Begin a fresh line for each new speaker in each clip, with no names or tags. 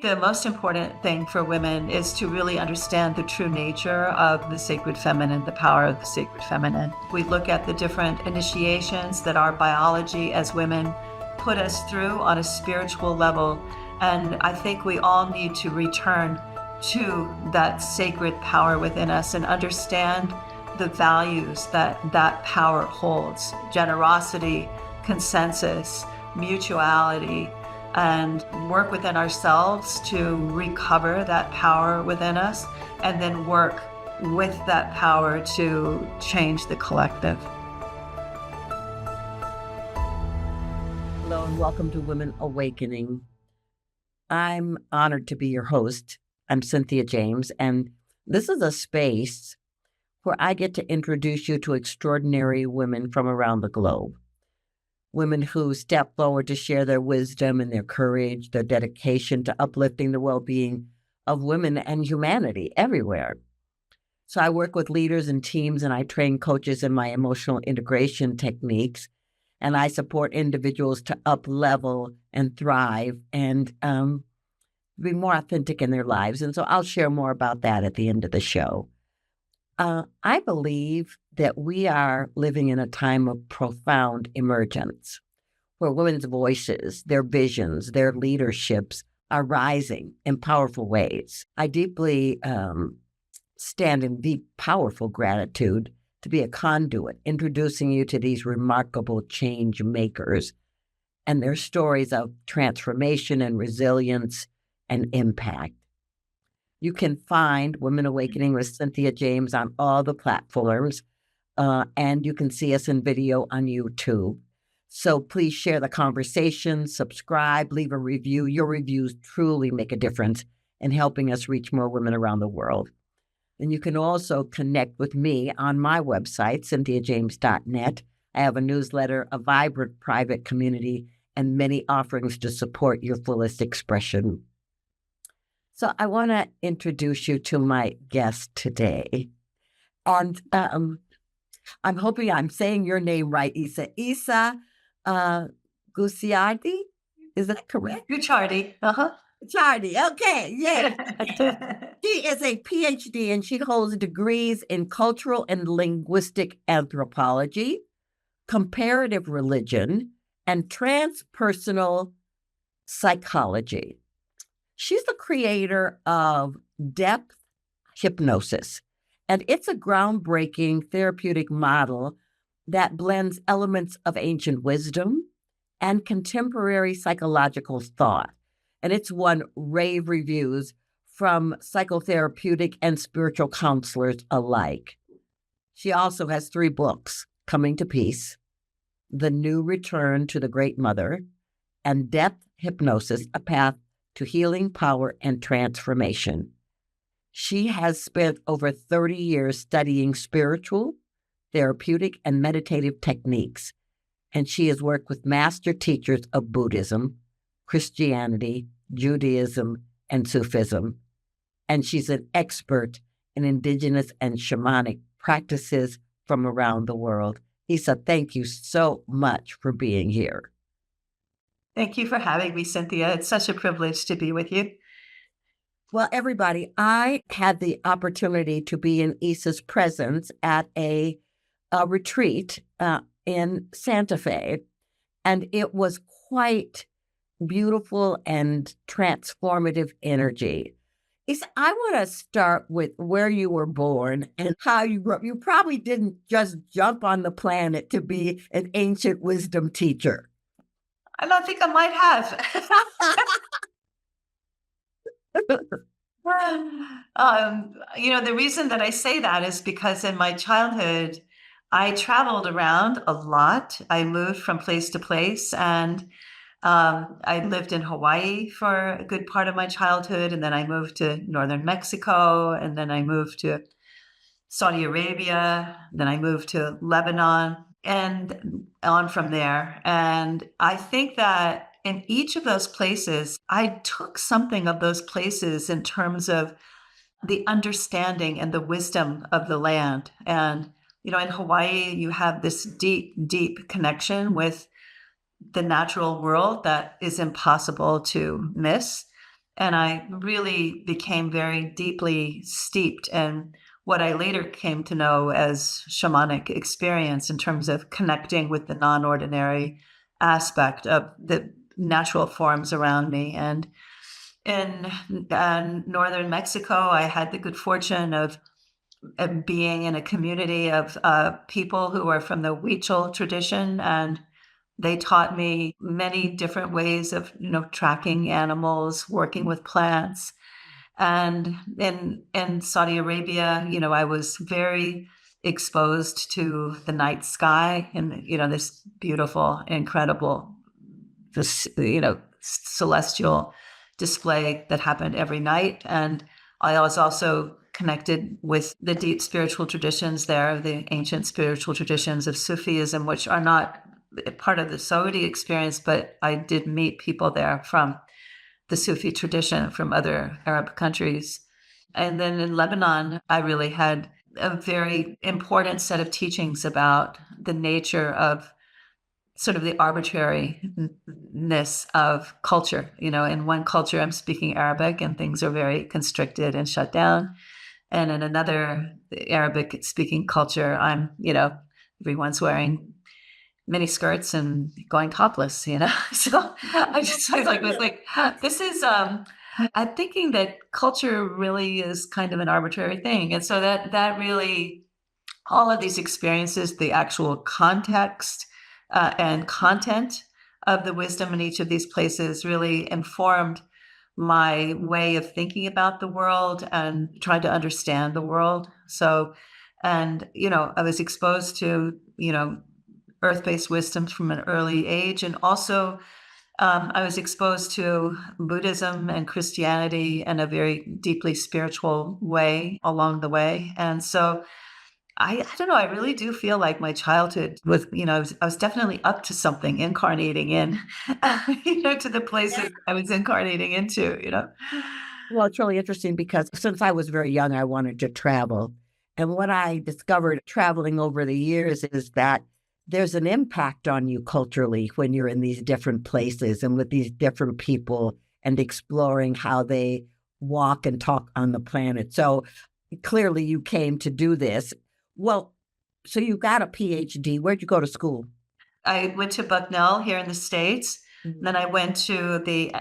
The most important thing for women is to really understand the true nature of the sacred feminine, the power of the sacred feminine. We look at the different initiations that our biology as women put us through on a spiritual level. And I think we all need to return to that sacred power within us and understand the values that that power holds: generosity, consensus, mutuality, and work within ourselves to recover that power within us, and then work with that power to change the collective.
Hello and welcome to Women Awakening. I'm honored to be your host. I'm Cynthia James, and this is a space where I get to introduce you to extraordinary women from around the globe. Women who step forward to share their wisdom and their courage, their dedication to uplifting the well-being of women and humanity everywhere. So I work with leaders and teams, and I train coaches in my emotional integration techniques, and I support individuals to up-level and thrive and be more authentic in their lives. And so I'll share more about that at the end of the show. I believe that we are living in a time of profound emergence, where women's voices, their visions, their leaderships are rising in powerful ways. I deeply stand in deep, powerful gratitude to be a conduit, introducing you to these remarkable change makers and their stories of transformation and resilience and impact. You can find Women Awakening with Cynthia James on all the platforms, and you can see us in video on YouTube. So please share the conversation, subscribe, leave a review. Your reviews truly make a difference in helping us reach more women around the world. And you can also connect with me on my website, cynthiajames.net. I have a newsletter, a vibrant private community, and many offerings to support your fullest expression. So I want to introduce you to my guest today. And I'm hoping I'm saying your name right, Isa. Isa Gucciardi? Is that correct?
Gucciardi.
Gucciardi, okay, yeah. She is a Ph.D. and she holds degrees in cultural and linguistic anthropology, comparative religion, and transpersonal psychology. She's the creator of Depth Hypnosis, and it's a groundbreaking therapeutic model that blends elements of ancient wisdom and contemporary psychological thought. And it's won rave reviews from psychotherapeutic and spiritual counselors alike. She also has 3 books: Coming to Peace, The New Return to the Great Mother, and Depth Hypnosis, A Path to Healing, Power, and Transformation. She has spent over 30 years studying spiritual, therapeutic, and meditative techniques, and she has worked with master teachers of Buddhism, Christianity, Judaism, and Sufism. And she's an expert in indigenous and shamanic practices from around the world. Isa, thank you so much for being here.
Thank you for having me, Cynthia. It's such a privilege to be with you.
Well, everybody, I had the opportunity to be in Isa's presence at a retreat in Santa Fe, and it was quite beautiful and transformative energy. Isa, I want to start with where you were born and how you grew up. You probably didn't just jump on the planet to be an ancient wisdom teacher.
I don't think I might have. The reason that I say that is because in my childhood, I traveled around a lot. I moved from place to place, and I lived in Hawaii for a good part of my childhood, and then I moved to northern Mexico, and then I moved to Saudi Arabia, then I moved to Lebanon, and on from there. And I think that in each of those places, I took something of those places in terms of the understanding and the wisdom of the land. And, in Hawaii, you have this deep, deep connection with the natural world that is impossible to miss. And I really became very deeply steeped in what I later came to know as shamanic experience in terms of connecting with the non-ordinary aspect of the natural forms around me. And in northern Mexico, I had the good fortune of being in a community of people who are from the Huichol tradition, and they taught me many different ways of, tracking animals, working with plants. And in Saudi Arabia, I was very exposed to the night sky and, this beautiful, incredible, this, celestial display that happened every night. And I was also connected with the deep spiritual traditions there, the ancient spiritual traditions of Sufism, which are not part of the Saudi experience, but I did meet people there from the Sufi tradition from other Arab countries. And then in Lebanon, I really had a very important set of teachings about the nature of sort of the arbitrariness of culture. In one culture, I'm speaking Arabic and things are very constricted and shut down. And in another Arabic speaking culture, everyone's wearing mini skirts and going topless. So I just was like, this is, I'm thinking that culture really is kind of an arbitrary thing. And so that really, all of these experiences, the actual context and content of the wisdom in each of these places really informed my way of thinking about the world and trying to understand the world. So, and, I was exposed to, earth-based wisdoms from an early age. And also, I was exposed to Buddhism and Christianity in a very deeply spiritual way along the way. And so I don't know, I really do feel like my childhood was, I was definitely up to something incarnating in, to the places I was incarnating into.
Well, it's really interesting because since I was very young, I wanted to travel. And what I discovered traveling over the years is that there's an impact on you culturally when you're in these different places and with these different people and exploring how they walk and talk on the planet. So clearly you came to do this. Well, so you got a PhD. Where'd you go to school?
I went to Bucknell here in the States. Then I went to the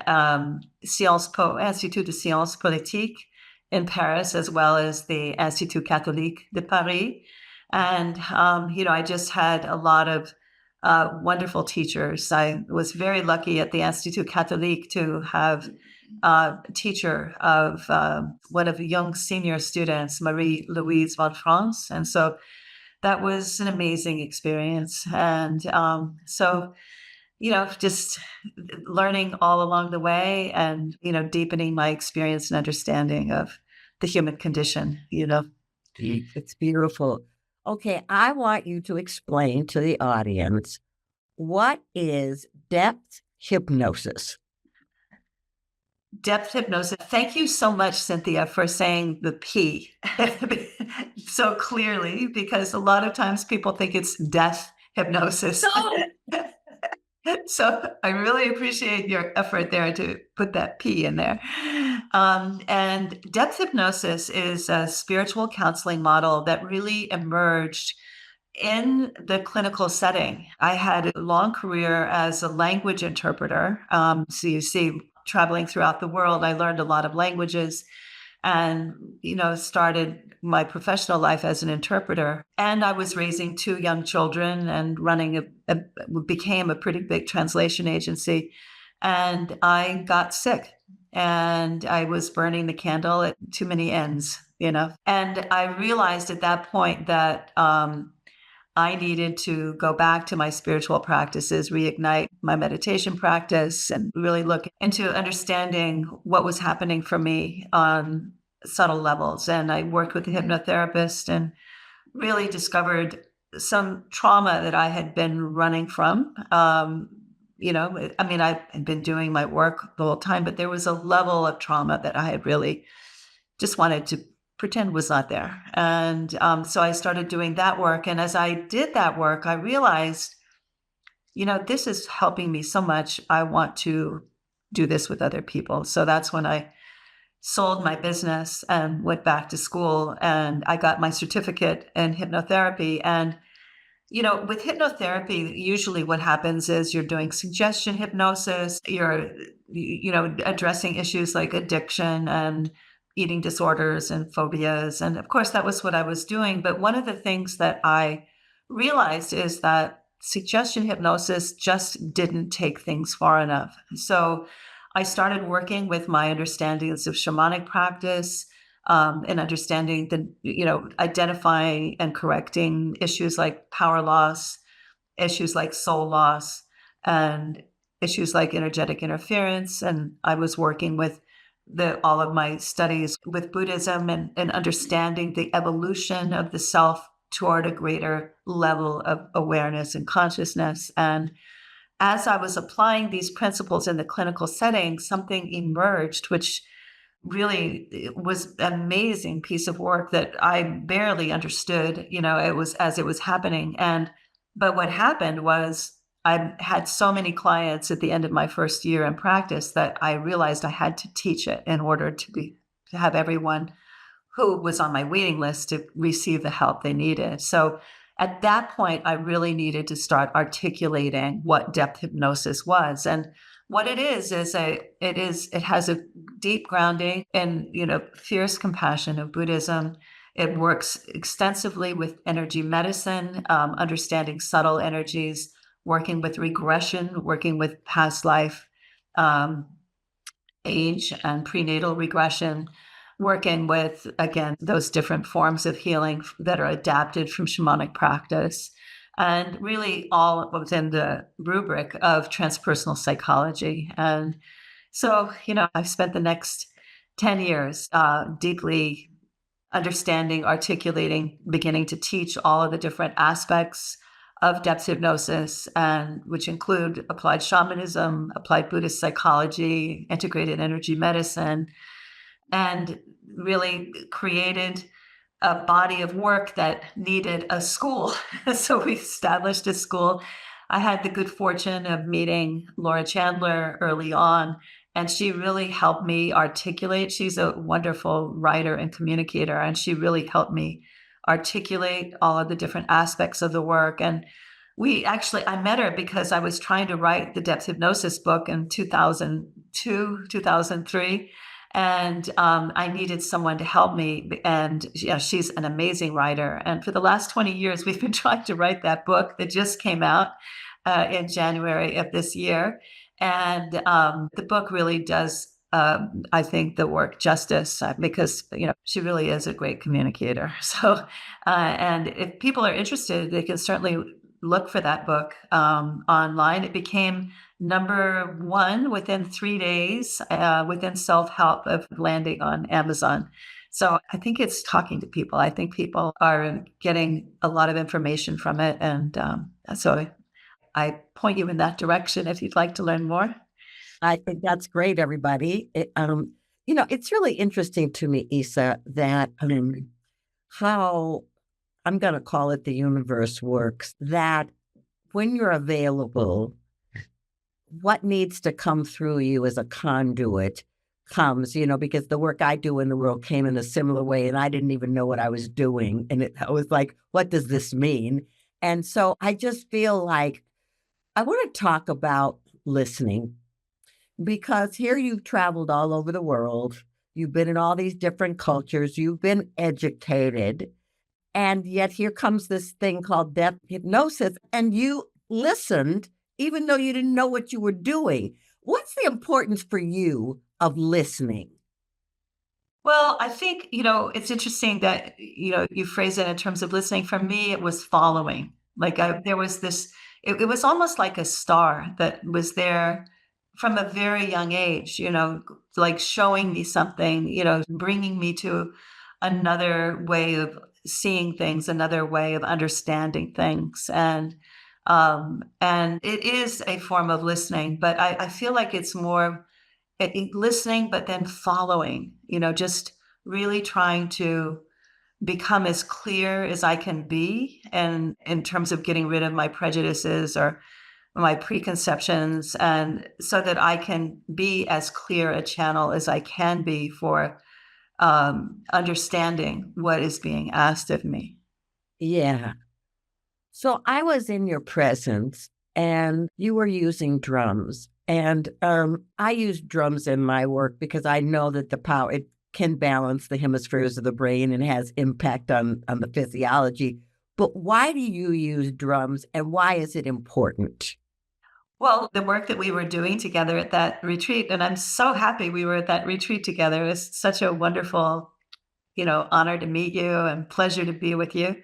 Institut de Sciences Politiques in Paris, as well as the Institut Catholique de Paris. And, I just had a lot of wonderful teachers. I was very lucky at the Institut Catholique to have a teacher of one of the young senior students, Marie-Louise Valfrance. And so that was an amazing experience. And so, just learning all along the way and, deepening my experience and understanding of the human condition.
It's beautiful. Okay, I want you to explain to the audience, what is depth hypnosis?
Depth hypnosis. Thank you so much, Cynthia, for saying the P so clearly, because a lot of times people think it's death hypnosis. So I really appreciate your effort there to put that P in there. And depth hypnosis is a spiritual counseling model that really emerged in the clinical setting. I had a long career as a language interpreter. So you see, traveling throughout the world, I learned a lot of languages and, started my professional life as an interpreter. And I was raising two young children and running became a pretty big translation agency. And I got sick and I was burning the candle at too many ends. And I realized at that point that I needed to go back to my spiritual practices, reignite my meditation practice, and really look into understanding what was happening for me on subtle levels. And I worked with a hypnotherapist and really discovered some trauma that I had been running from. I had been doing my work the whole time, but there was a level of trauma that I had really just wanted to pretend was not there. And so I started doing that work. And as I did that work, I realized, this is helping me so much. I want to do this with other people. So that's when I sold my business and went back to school, and I got my certificate in hypnotherapy. And with hypnotherapy, usually what happens is you're doing suggestion hypnosis, you're, addressing issues like addiction and eating disorders and phobias. And of course, that was what I was doing. But one of the things that I realized is that suggestion hypnosis just didn't take things far enough. So I started working with my understandings of shamanic practice, and understanding identifying and correcting issues like power loss, issues like soul loss, and issues like energetic interference. And I was working with all of my studies with Buddhism, and understanding the evolution of the self toward a greater level of awareness and consciousness. And as I was applying these principles in the clinical setting, something emerged, which really it was an amazing piece of work that I barely understood, it was as it was happening. But what happened was I had so many clients at the end of my first year in practice that I realized I had to teach it in order to have everyone who was on my waiting list to receive the help they needed. So at that point, I really needed to start articulating what depth hypnosis was. And what it is it has a deep grounding in, fierce compassion of Buddhism. It works extensively with energy medicine, understanding subtle energies, working with regression, working with past life, age and prenatal regression, working with, again, those different forms of healing that are adapted from shamanic practice, and really all within the rubric of transpersonal psychology. And so, I've spent the next 10 years deeply understanding, articulating, beginning to teach all of the different aspects of depth hypnosis, and which include applied shamanism, applied Buddhist psychology, integrated energy medicine, and really created a body of work that needed a school. So we established a school. I had the good fortune of meeting Laura Chandler early on, and she really helped me articulate. She's a wonderful writer and communicator, and she really helped me articulate all of the different aspects of the work. And I met her because I was trying to write the depth hypnosis book in 2002, 2003. And I needed someone to help me. And she's an amazing writer. And for the last 20 years, we've been trying to write that book that just came out in January of this year. And the book really does, I think, the work justice, because, she really is a great communicator. So, and if people are interested, they can certainly look for that book online. It became number one within 3 days, within self-help of landing on Amazon. So I think it's talking to people. I think people are getting a lot of information from it. And so I point you in that direction if you'd like to learn more.
I think that's great, everybody. It's really interesting to me, Isa, that how I'm going to call it the universe works, that when you're available, what needs to come through you as a conduit comes, because the work I do in the world came in a similar way, and I didn't even know what I was doing. And I was like, what does this mean? And so I just feel like I want to talk about listening, because here you've traveled all over the world. You've been in all these different cultures. You've been educated. And yet here comes this thing called depth hypnosis, and you listened even though you didn't know what you were doing. What's the importance for you of listening?
Well, I think, it's interesting that, you phrase it in terms of listening. For me, it was following. Like there was this, it was almost like a star that was there from a very young age, like showing me something, bringing me to another way of seeing things, another way of understanding things. And it is a form of listening, but I feel like it's more listening, but then following, just really trying to become as clear as I can be, and in terms of getting rid of my prejudices, or my preconceptions, and so that I can be as clear a channel as I can be for understanding what is being asked of me.
Yeah. So I was in your presence and you were using drums. And I use drums in my work because I know that the power, it can balance the hemispheres of the brain and has impact on the physiology. But why do you use drums and why is it important?
Well, the work that we were doing together at that retreat, and I'm so happy we were at that retreat together. It's such a wonderful, honor to meet you and pleasure to be with you.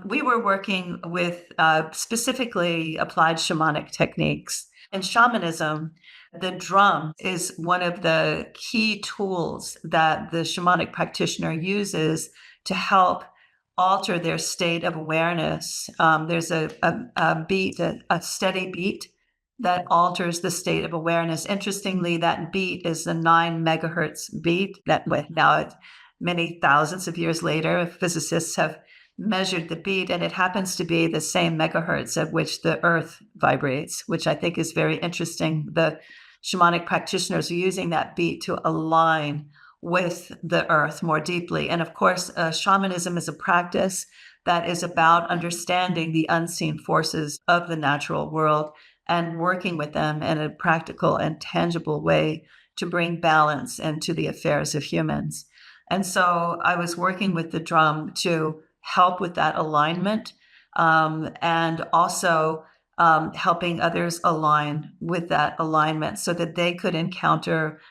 We were working with specifically applied shamanic techniques. In shamanism, the drum is one of the key tools that the shamanic practitioner uses to help alter their state of awareness. There's a beat, a steady beat that alters the state of awareness. Interestingly, that beat is the 9 megahertz beat that now, many thousands of years later, physicists have measured the beat, and it happens to be the same megahertz at which the earth vibrates, which I think is very interesting. The shamanic practitioners are using that beat to align with the earth more deeply. And of course, shamanism is a practice that is about understanding the unseen forces of the natural world and working with them in a practical and tangible way to bring balance into the affairs of humans. And so I was working with the drum to help with that alignment, and also helping others align with that alignment so that they could encounter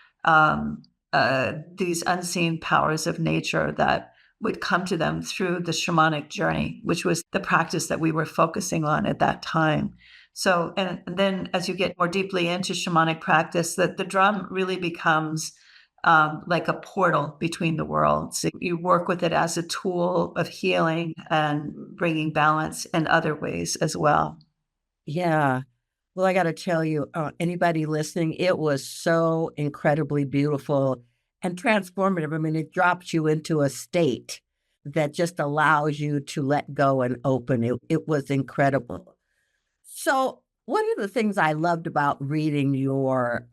these unseen powers of nature that would come to them through the shamanic journey, which was the practice that we were focusing on at that time. So, and then as you get more deeply into shamanic practice, that the drum really becomes like a portal between the worlds. You work with it as a tool of healing and bringing balance in other ways as well.
Yeah. Well, I got to tell you, anybody listening, it was so incredibly beautiful and transformative. I mean, it drops you into a state that just allows you to let go and open. It was incredible. So, one of the things I loved about reading your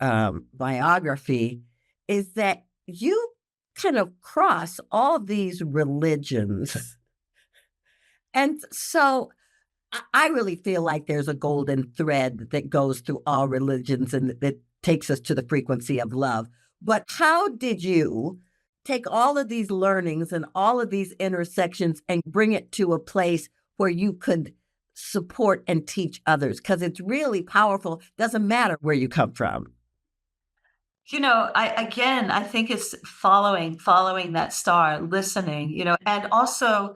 biography is that you kind of cross all these religions. And so I really feel like there's a golden thread that goes through all religions and that takes us to the frequency of love. But how did you take all of these learnings and all of these intersections and bring it to a place where you could support and teach others? Because it's really powerful. Doesn't matter where you come from.
I think it's following that star, listening, and also,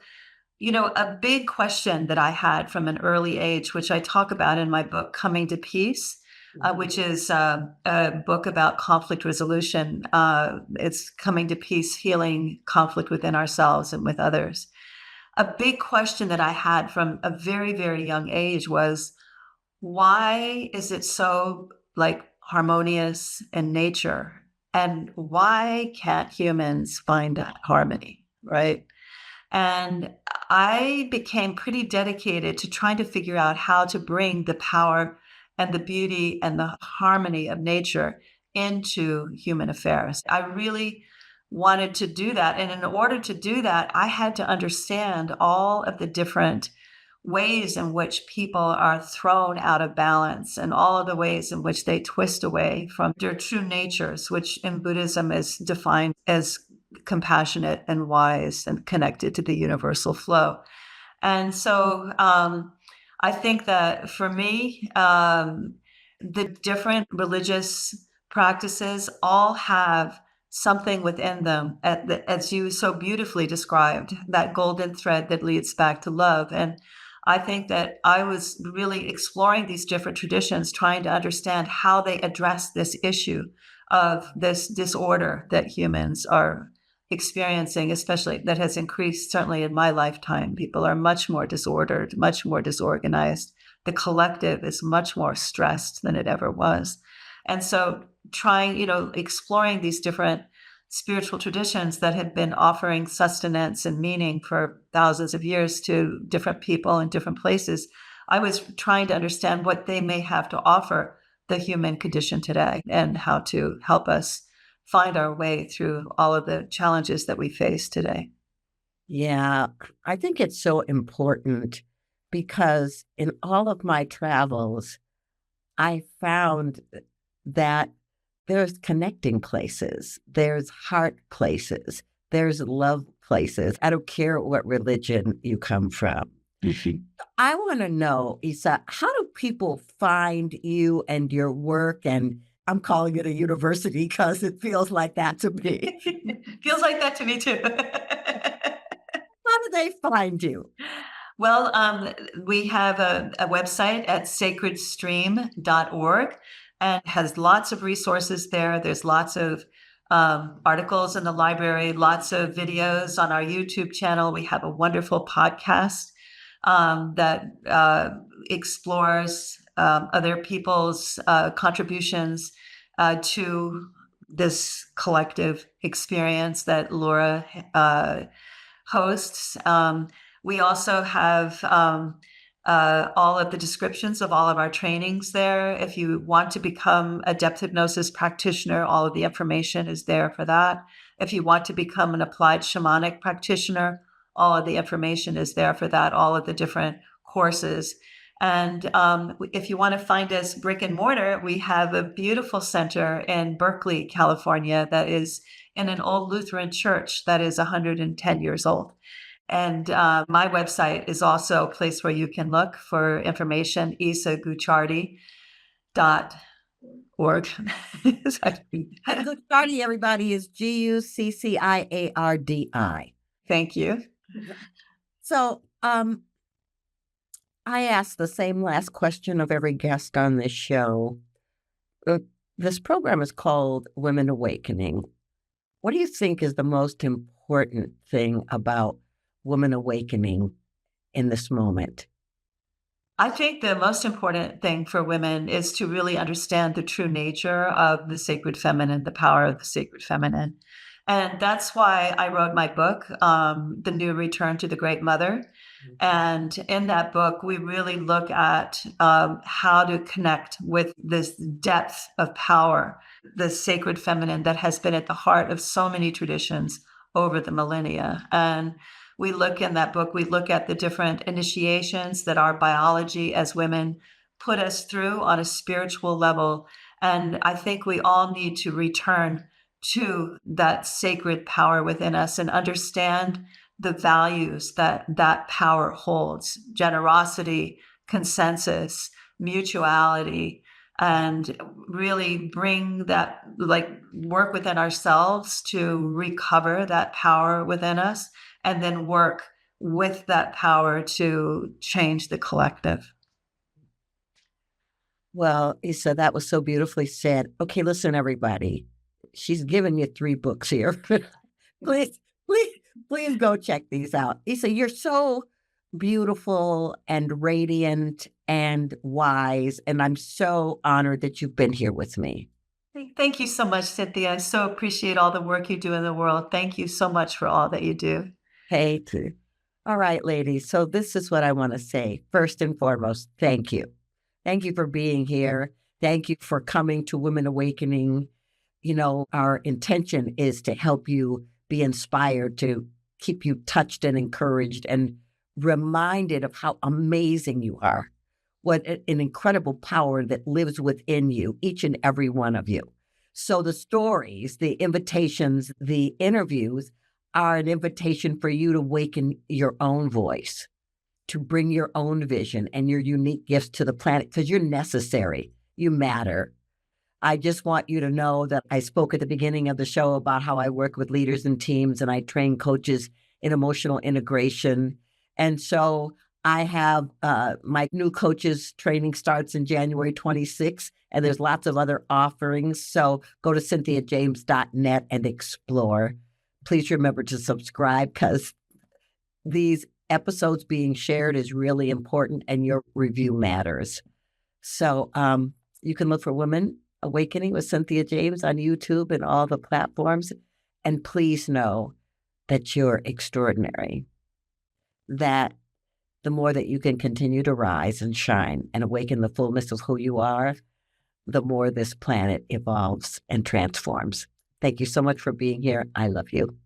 a big question that I had from an early age, which I talk about in my book, Coming to Peace, which is a book about conflict resolution. It's coming to peace, healing conflict within ourselves and with others. A big question that I had from a very, very young age was, why is it so like harmonious in nature? And why can't humans find that harmony? Right. And I became pretty dedicated to trying to figure out how to bring the power and the beauty and the harmony of nature into human affairs. I really wanted to do that. And in order to do that, I had to understand all of the different ways in which people are thrown out of balance and all of the ways in which they twist away from their true natures, which in Buddhism is defined as compassionate and wise and connected to the universal flow. And so I think that for me, the different religious practices all have something within them, as you so beautifully described, that golden thread that leads back to love. And I think that I was really exploring these different traditions, trying to understand how they address this issue of this disorder that humans are experiencing, especially that has increased certainly in my lifetime. People are much more disordered, much more disorganized. The collective is much more stressed than it ever was. And so exploring these different spiritual traditions that had been offering sustenance and meaning for thousands of years to different people in different places, I was trying to understand what they may have to offer the human condition today and how to help us find our way through all of the challenges that we face today.
Yeah, I think it's so important because in all of my travels, I found that there's connecting places, there's heart places, there's love places. I don't care what religion you come from. I want to know, Isa, how do people find you and your work? And I'm calling it a university because it feels like that to me.
Feels like that to me too.
How do they find you?
Well, we have a website at sacredstream.org and has lots of resources there. There's lots of articles in the library, lots of videos on our YouTube channel. We have a wonderful podcast that explores other people's contributions to this collective experience that Laura hosts. We also have all of the descriptions of all of our trainings there. If you want to become a depth hypnosis practitioner, all of the information is there for that. If you want to become an applied shamanic practitioner, all of the information is there for that, all of the different courses. And if you want to find us brick and mortar, we have a beautiful center in Berkeley, California, that is in an old Lutheran church that is 110 years old. And my website is also a place where you can look for information, isagucciardi.org.
Gucciardi, everybody, is Gucciardi.
Thank you.
So I ask the same last question of every guest on this show. This program is called Women Awakening. What do you think is the most important thing about Women Awakening in this moment?
I think the most important thing for women is to really understand the true nature of the sacred feminine, the power of the sacred feminine. And that's why I wrote my book, The New Return to the Great Mother. And in that book, we really look at how to connect with this depth of power, the sacred feminine that has been at the heart of so many traditions over the millennia. And we look in that book, we look at the different initiations that our biology as women put us through on a spiritual level. And I think we all need to return to that sacred power within us and understand the values that that power holds: generosity, consensus, mutuality, and really bring that, like, work within ourselves to recover that power within us, and then work with that power to change the collective.
Well, Isa, that was so beautifully said. Okay, listen, everybody. She's given you 3 books here. please, please go check these out. Isa, you're so beautiful and radiant and wise, and I'm so honored that you've been here with me.
Thank you so much, Cynthia. I so appreciate all the work you do in the world. Thank you so much for all that you do.
Hey, too. All right, ladies. So this is what I want to say. First and foremost, thank you. Thank you for being here. Thank you for coming to Women Awakening. You know, our intention is to help you be inspired, to keep you touched and encouraged and reminded of how amazing you are. What an incredible power that lives within you, each and every one of you. So the stories, the invitations, the interviews are an invitation for you to awaken your own voice, to bring your own vision and your unique gifts to the planet, because you're necessary. You matter. I just want you to know that I spoke at the beginning of the show about how I work with leaders and teams and I train coaches in emotional integration. And so I have my new coaches training starts in January 26th, and there's lots of other offerings. So go to cynthiajames.net and explore. Please remember to subscribe, because these episodes being shared is really important and your review matters. So you can look for Women Awakening with Cynthia James on YouTube and all the platforms. And please know that you're extraordinary, that the more that you can continue to rise and shine and awaken the fullness of who you are, the more this planet evolves and transforms. Thank you so much for being here. I love you.